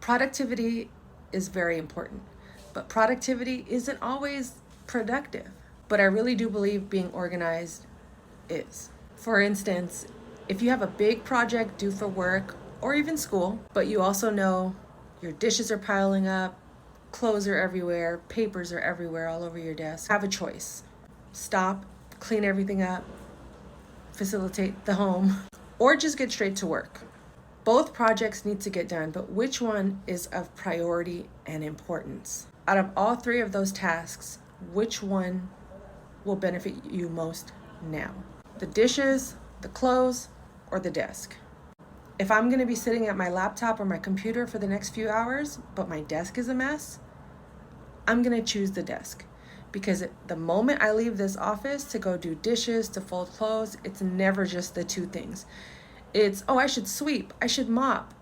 Productivity is very important, but productivity isn't always productive. But I really do believe being organized is. For instance, if you have a big project due for work or even school, but you also know your dishes are piling up, clothes are everywhere, papers are everywhere all over your desk, have a choice. Stop, clean everything up, facilitate the home, or just get straight to work. Both projects need to get done, but which one is of priority and importance? Out of all three of those tasks, which one will benefit you most now? The dishes, the clothes, or the desk? If I'm going to be sitting at my laptop or my computer for the next few hours, but my desk is a mess, I'm going to choose the desk. Because the moment I leave this office to go do dishes, to fold clothes, it's never just the two things. It's, oh, I should sweep, I should mop.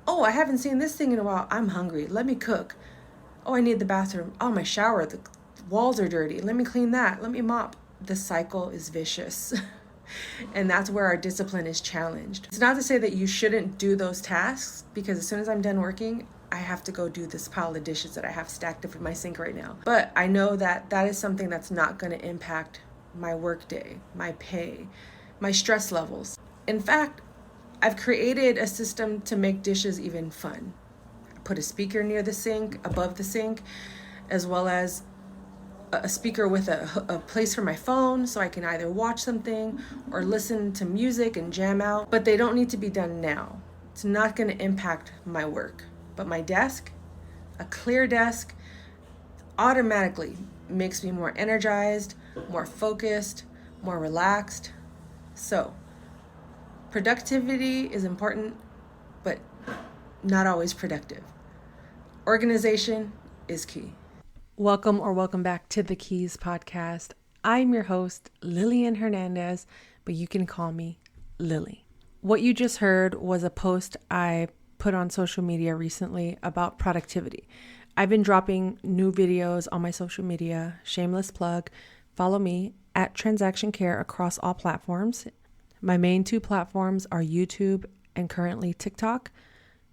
Oh, I haven't seen this thing in a while, I'm hungry, let me cook. Oh, I need the bathroom. Oh, my shower, the walls are dirty, let me clean that, let me mop. The cycle is vicious. And that's where our discipline is challenged. It's not to say that you shouldn't do those tasks, because as soon as I'm done working, I have to go do this pile of dishes that I have stacked up in my sink right now. But I know that that is something that's not going to impact my workday, my pay, my stress levels. In fact, I've created a system to make dishes even fun. I put a speaker near the sink, above the sink, as well as a speaker with a place for my phone, so I can either watch something or listen to music and jam out. But they don't need to be done now. It's not going to impact my work. But my desk, a clear desk, automatically makes me more energized, more focused, more relaxed. So, productivity is important, but not always productive. Organization is key. Welcome back to the Keys podcast. I'm your host, Lillian Hernandez, but you can call me Lilly. What you just heard was a post I put on social media recently about productivity. I've been dropping new videos on my social media, shameless plug. Follow me at Transaction Care across all platforms. My main two platforms are YouTube and currently TikTok.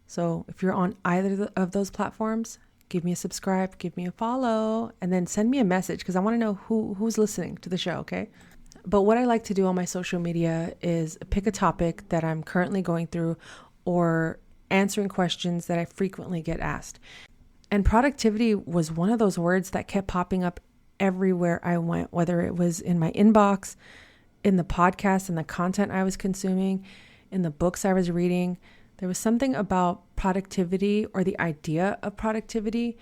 So if you're on either of those platforms, give me a subscribe, give me a follow, and then send me a message because I want to know who's listening to the show, okay? But what I like to do on my social media is pick a topic that I'm currently going through or answering questions that I frequently get asked. And productivity was one of those words that kept popping up everywhere I went, whether it was in my inbox, in the podcast and the content I was consuming, in the books I was reading. There was something about productivity or the idea of productivity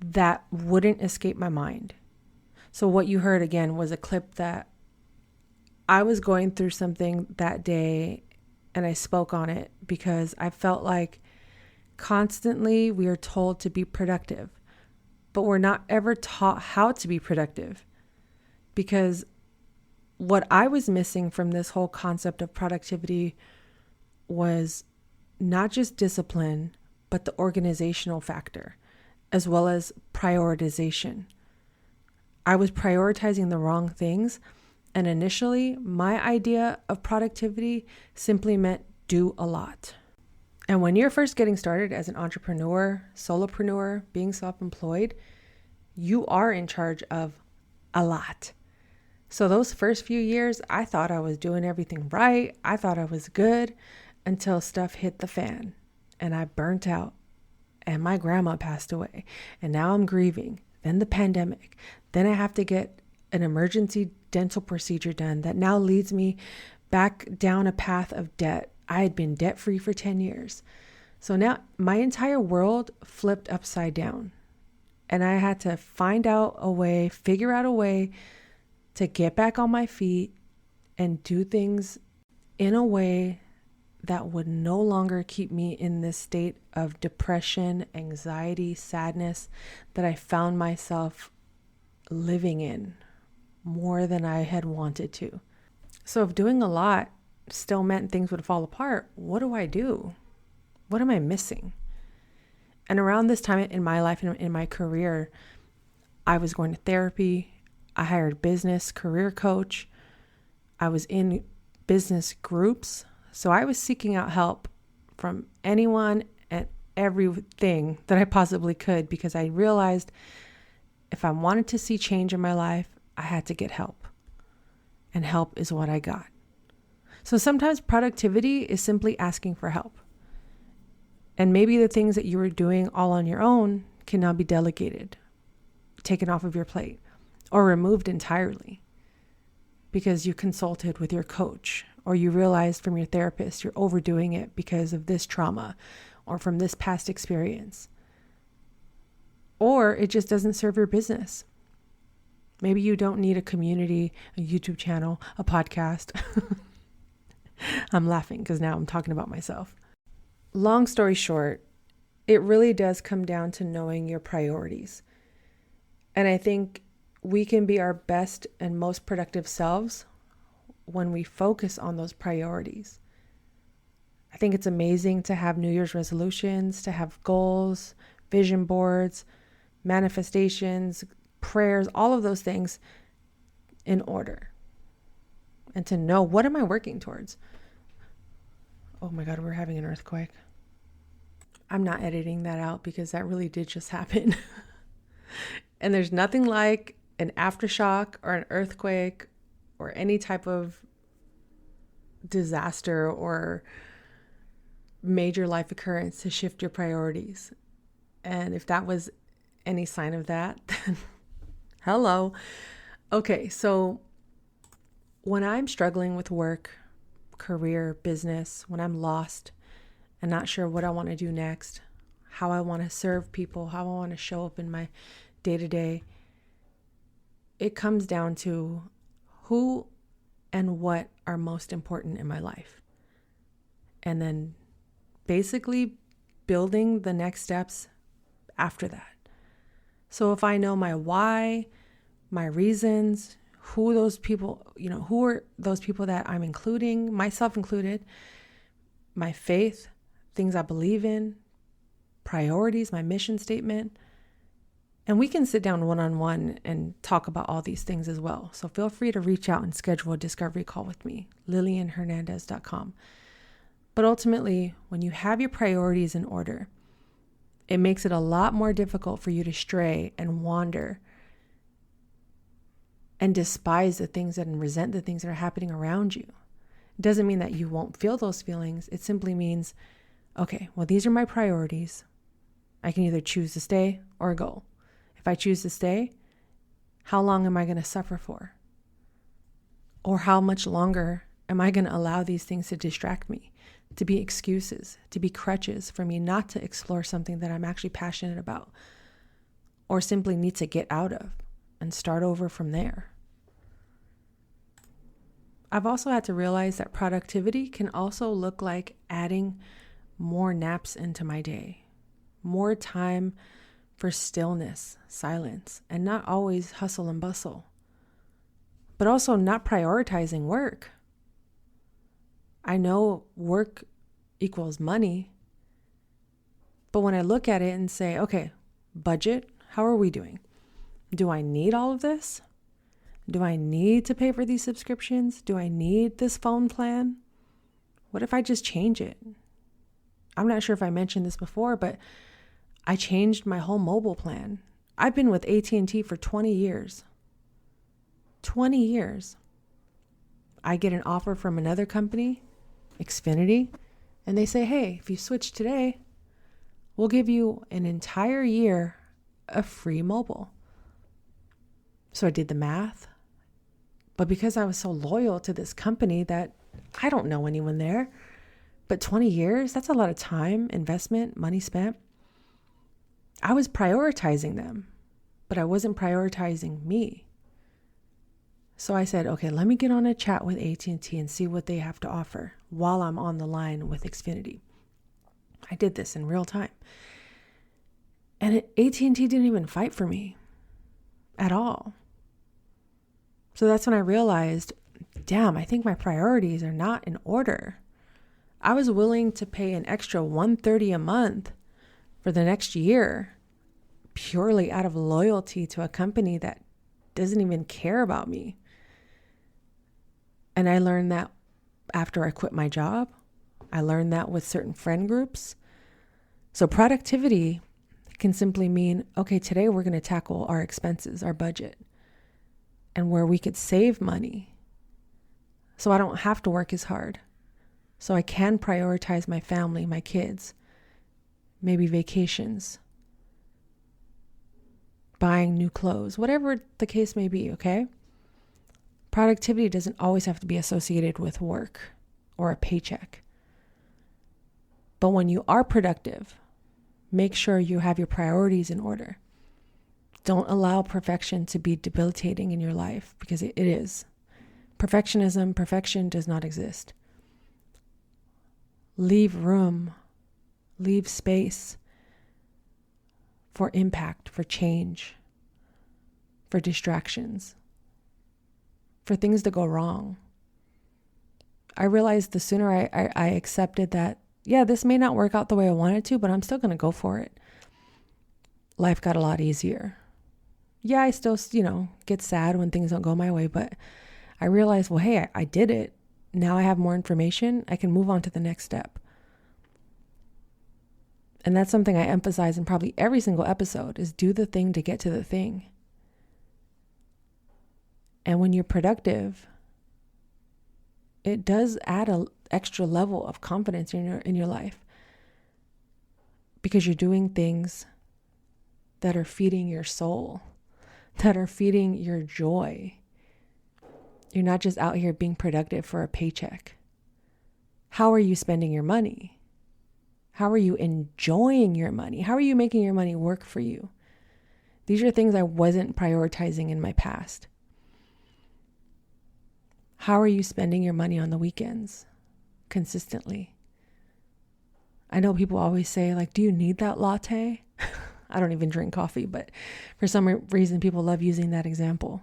that wouldn't escape my mind. So what you heard again was a clip that I was going through something that day and I spoke on it because I felt like constantly we are told to be productive, but we're not ever taught how to be productive. Because what I was missing from this whole concept of productivity was not just discipline, but the organizational factor, as well as prioritization. I was prioritizing the wrong things. And initially, my idea of productivity simply meant do a lot. And when you're first getting started as an entrepreneur, solopreneur, being self-employed, you are in charge of a lot. So those first few years, I thought I was doing everything right. I thought I was good until stuff hit the fan and I burnt out and my grandma passed away and now I'm grieving. Then the pandemic. Then I have to get an emergency dental procedure done that now leads me back down a path of debt. I had been debt-free for 10 years. So now my entire world flipped upside down. And I had to figure out a way to get back on my feet and do things in a way that would no longer keep me in this state of depression, anxiety, sadness that I found myself living in more than I had wanted to. So if doing a lot still meant things would fall apart, what do I do? What am I missing? And around this time in my life and in my career, I was going to therapy. I hired a business career coach. I was in business groups. So I was seeking out help from anyone and everything that I possibly could because I realized if I wanted to see change in my life, I had to get help. And help is what I got. So sometimes productivity is simply asking for help. And maybe the things that you were doing all on your own can now be delegated, taken off of your plate, or removed entirely because you consulted with your coach, or you realized from your therapist you're overdoing it because of this trauma or from this past experience. Or it just doesn't serve your business. Maybe you don't need a community, a YouTube channel, a podcast. I'm laughing because now I'm talking about myself. Long story short, it really does come down to knowing your priorities. And I think we can be our best and most productive selves when we focus on those priorities. I think it's amazing to have New Year's resolutions, to have goals, vision boards, manifestations, prayers, all of those things in order. And to know, what am I working towards? Oh my God, we're having an earthquake. I'm not editing that out because that really did just happen. And there's nothing like an aftershock or an earthquake or any type of disaster or major life occurrence to shift your priorities. And if that was any sign of that, then hello. Okay, so when I'm struggling with work, career, business, when I'm lost and not sure what I want to do next, how I want to serve people, how I want to show up in my day-to-day, it comes down to who and what are most important in my life. And then basically building the next steps after that. So if I know my why, my reasons, who those people, who are those people that I'm including, myself included, my faith, things I believe in, priorities, my mission statement. And we can sit down one-on-one and talk about all these things as well. So feel free to reach out and schedule a discovery call with me, LillianHernandez.com. But ultimately, when you have your priorities in order, it makes it a lot more difficult for you to stray and wander and despise the things and resent the things that are happening around you. It doesn't mean that you won't feel those feelings. It simply means, okay, well, these are my priorities. I can either choose to stay or go. If I choose to stay, how long am I going to suffer for? Or how much longer am I going to allow these things to distract me, to be excuses, to be crutches for me not to explore something that I'm actually passionate about or simply need to get out of and start over from there? I've also had to realize that productivity can also look like adding more naps into my day, more time for stillness, silence, and not always hustle and bustle, but also not prioritizing work. I know work equals money, but when I look at it and say, okay, budget, how are we doing? Do I need all of this? Do I need to pay for these subscriptions? Do I need this phone plan? What if I just change it? I'm not sure if I mentioned this before, but I changed my whole mobile plan. I've been with AT&T for 20 years. 20 years. I get an offer from another company, Xfinity, and they say, hey, if you switch today, we'll give you an entire year of free mobile. So I did the math. But because I was so loyal to this company that I don't know anyone there, but 20 years, that's a lot of time, investment, money spent. I was prioritizing them, but I wasn't prioritizing me. So I said, okay, let me get on a chat with AT&T and see what they have to offer while I'm on the line with Xfinity. I did this in real time. And AT&T didn't even fight for me at all. So that's when I realized, damn, I think my priorities are not in order. I was willing to pay an extra $130 a month for the next year purely out of loyalty to a company that doesn't even care about me. And I learned that after I quit my job. I learned that with certain friend groups. So productivity can simply mean, okay, today we're going to tackle our expenses, our budget, and where we could save money so I don't have to work as hard. So I can prioritize my family, my kids, maybe vacations, buying new clothes, whatever the case may be, okay? Productivity doesn't always have to be associated with work or a paycheck. But when you are productive, make sure you have your priorities in order. Don't allow perfection to be debilitating in your life, because it is. Perfection does not exist. Leave room, leave space for impact, for change, for distractions, for things to go wrong. I realized the sooner I accepted that, yeah, this may not work out the way I wanted to, but I'm still going to go for it, life got a lot easier. Yeah, I still, get sad when things don't go my way, but I realized, well, hey, I did it. Now I have more information. I can move on to the next step. And that's something I emphasize in probably every single episode, is do the thing to get to the thing. And when you're productive, it does add an extra level of confidence in your life, because you're doing things that are feeding your soul, that are feeding your joy. You're not just out here being productive for a paycheck. How are you spending your money? How are you enjoying your money? How are you making your money work for you? These are things I wasn't prioritizing in my past. How are you spending your money on the weekends consistently? I know people always say, like, do you need that latte? I don't even drink coffee, but for some reason, people love using that example.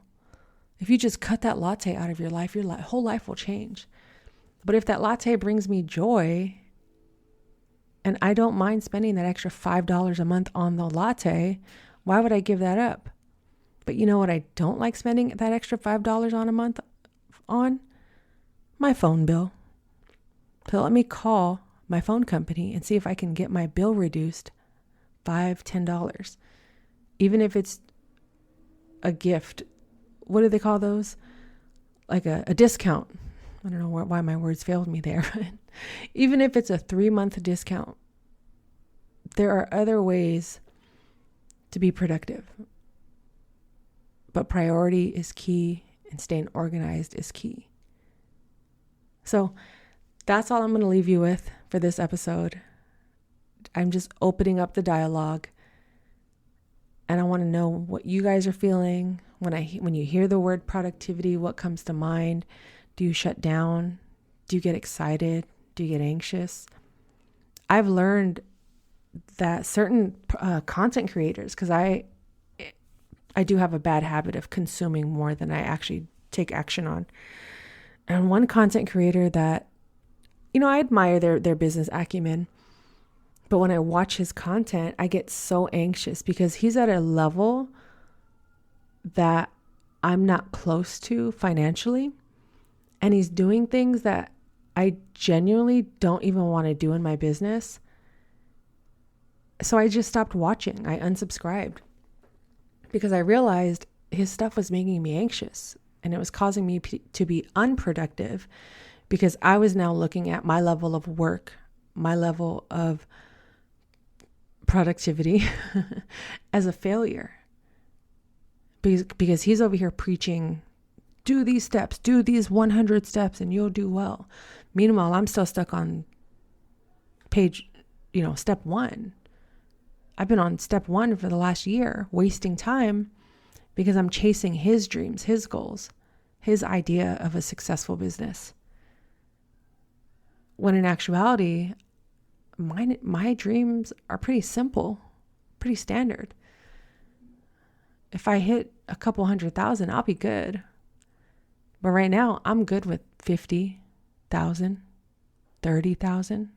If you just cut that latte out of your life, your whole life will change. But if that latte brings me joy, and I don't mind spending that extra $5 a month on the latte, why would I give that up? But you know what I don't like spending that extra $5 on a month on? My phone bill. So let me call my phone company and see if I can get my bill reduced $5, $10. Even if it's a gift. What do they call those? Like a discount. I don't know why my words failed me there. Even if it's a 3-month discount, there are other ways to be productive. But priority is key, and staying organized is key. So that's all I'm going to leave you with for this episode. I'm just opening up the dialogue, and I want to know what you guys are feeling. When you hear the word productivity, what comes to mind? Do you shut down? Do you get excited? Do you get anxious? I've learned that certain content creators, because I do have a bad habit of consuming more than I actually take action on. And one content creator that, I admire their business acumen, but when I watch his content, I get so anxious because he's at a level that I'm not close to financially. And he's doing things that I genuinely don't even want to do in my business. So I just stopped watching. I unsubscribed because I realized his stuff was making me anxious, and it was causing me to be unproductive, because I was now looking at my level of work, my level of productivity as a failure. Because he's over here preaching, do these steps, do these 100 steps, and you'll do well. Meanwhile, I'm still stuck on page, step 1. I've been on step 1 for the last year, wasting time because I'm chasing his dreams, his goals, his idea of a successful business. When in actuality, my dreams are pretty simple, pretty standard. If I hit a couple 100,000, I'll be good. But right now, I'm good with 50,000, 30,000.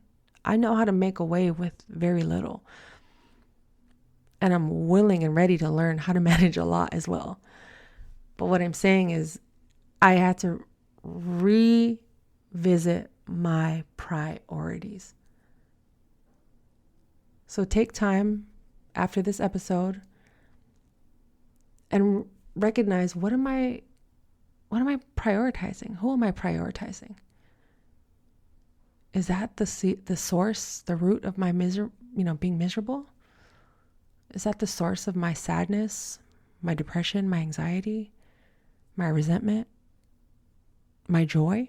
I know how to make a way with very little. And I'm willing and ready to learn how to manage a lot as well. But what I'm saying is I had to revisit my priorities. So take time after this episode and recognize, what am I prioritizing? Who am I prioritizing? Is that the source, the root of my being miserable? Is that the source of my sadness, my depression, my anxiety, my resentment, my joy?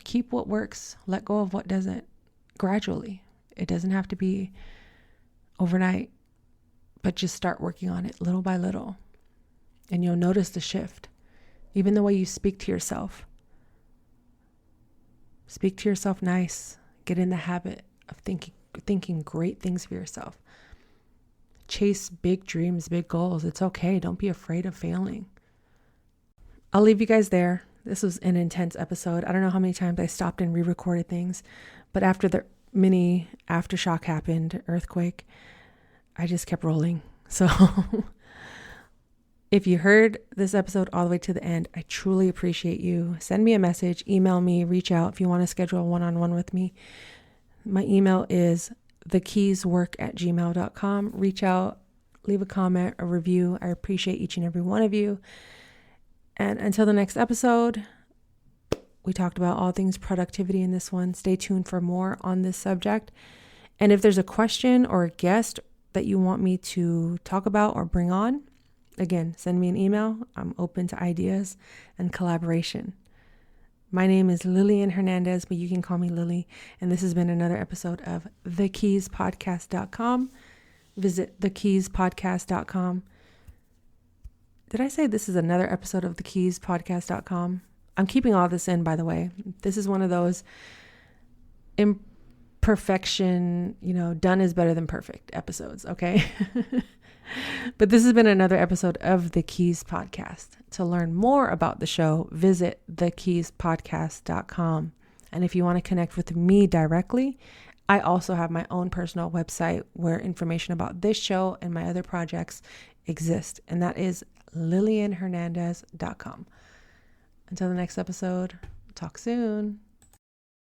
Keep what works, let go of what doesn't, gradually. It doesn't have to be overnight, but just start working on it little by little. And you'll notice the shift. Even the way you speak to yourself. Speak to yourself nice. Get in the habit of thinking great things for yourself. Chase big dreams, big goals. It's okay. Don't be afraid of failing. I'll leave you guys there. This was an intense episode. I don't know how many times I stopped and re-recorded things, but after the mini aftershock happened, earthquake, I just kept rolling. So if you heard this episode all the way to the end, I truly appreciate you. Send me a message, email me, reach out if you want to schedule a one-on-one with me. My email is thekeyswork@gmail.com. Reach out, leave a comment, a review. I appreciate each and every one of you. And until the next episode, we talked about all things productivity in this one. Stay tuned for more on this subject. And if there's a question or a guest that you want me to talk about or bring on, again, send me an email. I'm open to ideas and collaboration. My name is Lillian Hernandez, but you can call me Lily. And this has been another episode of thekeyswork.com. Visit thekeyswork.com. Did I say this is another episode of thekeyswork.com? I'm keeping all this in, by the way. This is one of those imperfection, done is better than perfect episodes, okay? But this has been another episode of The Keys Podcast. To learn more about the show, visit thekeyswork.com. And if you want to connect with me directly, I also have my own personal website where information about this show and my other projects exist. And that is lillianhernandez.com. Until the next episode, talk soon.